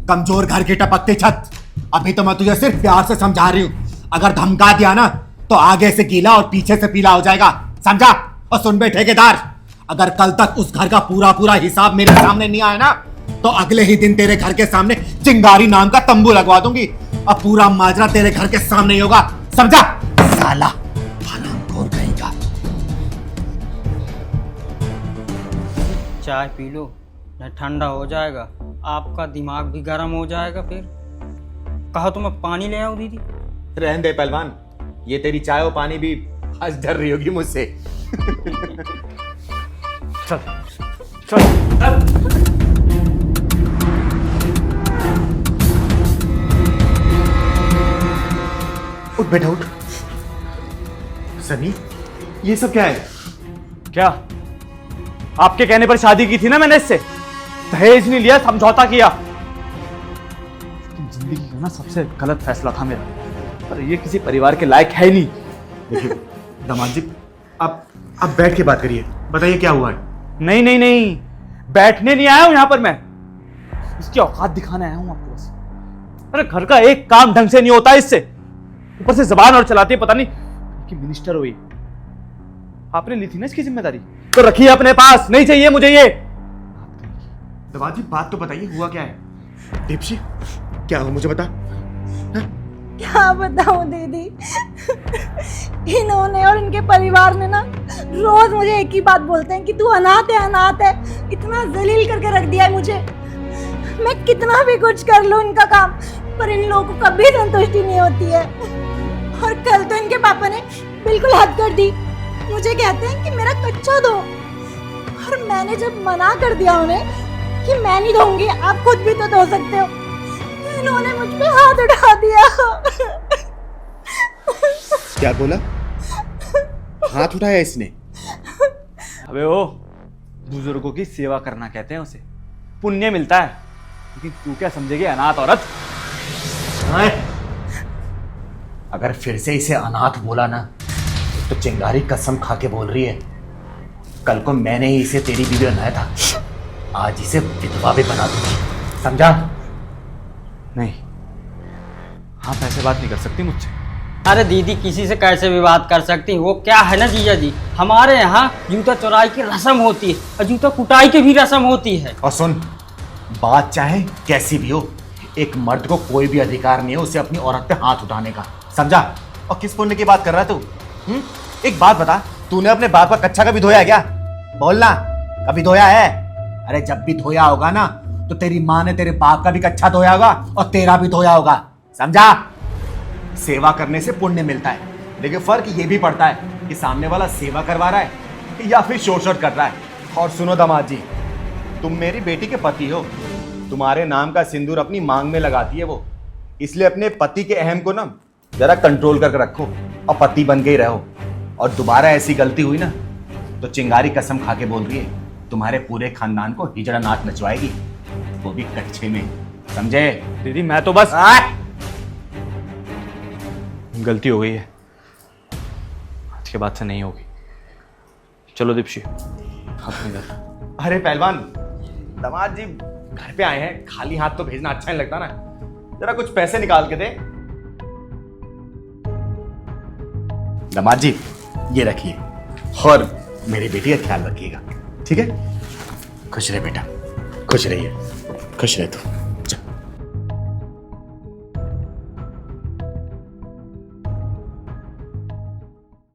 कमजोर घर की टपकती छत, अभी तो मैं तुझे सिर्फ प्यार से समझा रही हूँ। अगर धमका दिया ना तो आगे से गीला और पीछे से पीला हो जाएगा, समझा? और सुन बे ठेकेदार, अगर कल तक उस घर का पूरा पूरा हिसाब मेरे सामने नहीं आया ना तो अगले ही दिन तेरे घर के सामने चिंगारी नाम का तंबू लगवा दूंगी। अब पूरा माजरा तेरे घर के सामने ही होगा, समझा? साला हरामखोर कहीं का। चाय पी लो, न ठंडा हो जाएगा, आपका दिमाग भी गर्म हो जाएगा। फिर कहा तो मैं पानी ले आऊं दीदी। रहने दे पहलवान, ये तेरी चाय और पानी भी आज डर रही होगी मुझसे। चल चल। उठ बेटा उठ। सनी, ये सब क्या है? क्या आपके कहने पर शादी की थी ना मैंने इससे? दहेज नहीं लिया, समझौता किया। जिंदगी का ना सबसे गलत फैसला था मेरा, पर ये किसी परिवार के लायक है ही नहीं। देखिए दामाद जी, आप बैठ के बात करिए, बताइए क्या हुआ है? नहीं नहीं नहीं, बैठने नहीं आया हूं यहां पर मैं, इसकी औकात दिखाने आया हूं आपको बस। अरे घर का एक काम ढंग से नहीं होता इससे, ऊपर से जबान और चलाती है, पता नहीं कि मिनिस्टर हुई। आपने ली थी ना इसकी जिम्मेदारी, तो रखिए अपने पास, नहीं चाहिए मुझे ये। दमाद जी बात तो बताइए, हुआ क्या है? दीप्शी क्या हुआ मुझे बता। क्या बताऊं दीदी, इन्होंने और इनके परिवार ने ना रोज मुझे एक ही बात बोलते हैं कि तू अनाथ है, अनाथ है। इतना जलील करके रख दिया है मुझे। मैं कितना भी कुछ कर लूं इनका काम, पर इन लोगों को कभी संतुष्टि नहीं होती है। और कल तो इनके पापा ने बिल्कुल हद कर दी। मुझे कहते हैं कि मेरा कच्चा दो, और मैंने जब मना कर दिया उन्हें कि मैं नहीं दूंगी, आप खुद भी तो धो सकते हो, इन्होंने मुझ पे हाथ उठा दिया। क्या बोला? हाथ उठाया इसने? अबे ओ, बुजुर्गों की सेवा करना कहते हैं उसे, पुण्य मिलता है। लेकिन तू क्या समझेगी अनाथ औरत? अगर फिर से इसे अनाथ बोला ना तो चिंगारी कसम खा के बोल रही है, कल को मैंने ही इसे तेरी बीवी बनाया था, आज इसे विधवा भी बना दूंगी, समझा? नहीं, आप ऐसे बात नहीं कर सकती मुझसे। अरे दीदी किसी से कैसे भी बात कर सकती, वो क्या है ना जीजा जी, हमारे यहाँ जूता चुराई की रस्म होती है और जूता कुटाई की भी रस्म होती है। और सुन, बात चाहे कैसी भी हो, एक मर्द को कोई भी अधिकार नहीं है उसे अपनी औरत पे हाथ उठाने का, समझा? और किस पुण्य की बात कर रहा है तू? एक बात बता, तूने अपने बाप का कच्चा कभी धोया है क्या? बोलना, कभी धोया है? अरे जब भी धोया होगा ना तो तेरी माँ ने तेरे बाप का भी कच्चा धोया होगा और तेरा भी धोया होगा, समझा? सेवा करने से पुण्य मिलता है, लेकिन फर्क ये भी पड़ता है कि सामने वाला सेवा करवा रहा है या फिर शोषण कर रहा है। और सुनो दामाद जी, तुम मेरी बेटी के पति हो, तुम्हारे नाम का सिंदूर अपनी मांग में लगाती है वो, इसलिए अपने पति के अहम को ना जरा कंट्रोल करके रखो और पति बन के ही रहो। और दोबारा ऐसी गलती हुई ना तो चिंगारी कसम खा के बोल रही है तुम्हारे पूरे खानदान को हिजड़ा नाच नचवाएगी, वो भी कच्चे में, समझे? दीदी मैं तो बस गलती हो गई है, आज के बाद से नहीं होगी। चलो दीप्शी अपने घर। अरे पहलवान, दामाद जी घर पे आए हैं, खाली हाथ तो भेजना अच्छा नहीं लगता ना, जरा कुछ पैसे निकाल के दे। दामाद जी ये रखिए, और मेरी बेटी का ख्याल रखिएगा, ठीक है? खुश रहे बेटा, खुश रहिए, खुश रहे तू।